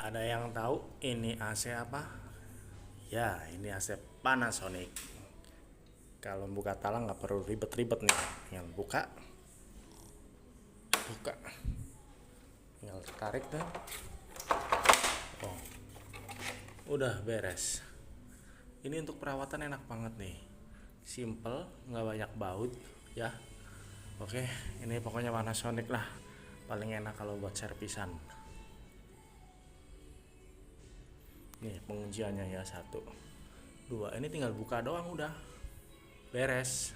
Ada yang tahu ini AC apa? Ya, ini AC Panasonic. Kalau buka talang nggak perlu ribet-ribet nih, tinggal buka, tinggal tarik tuh. Oh, udah beres. Ini untuk perawatan enak banget nih, simple, nggak banyak baut ya. Oke, ini pokoknya Panasonic lah, paling enak kalau buat servisan. Nih pengunciannya ya, 1 2, ini tinggal buka doang udah beres.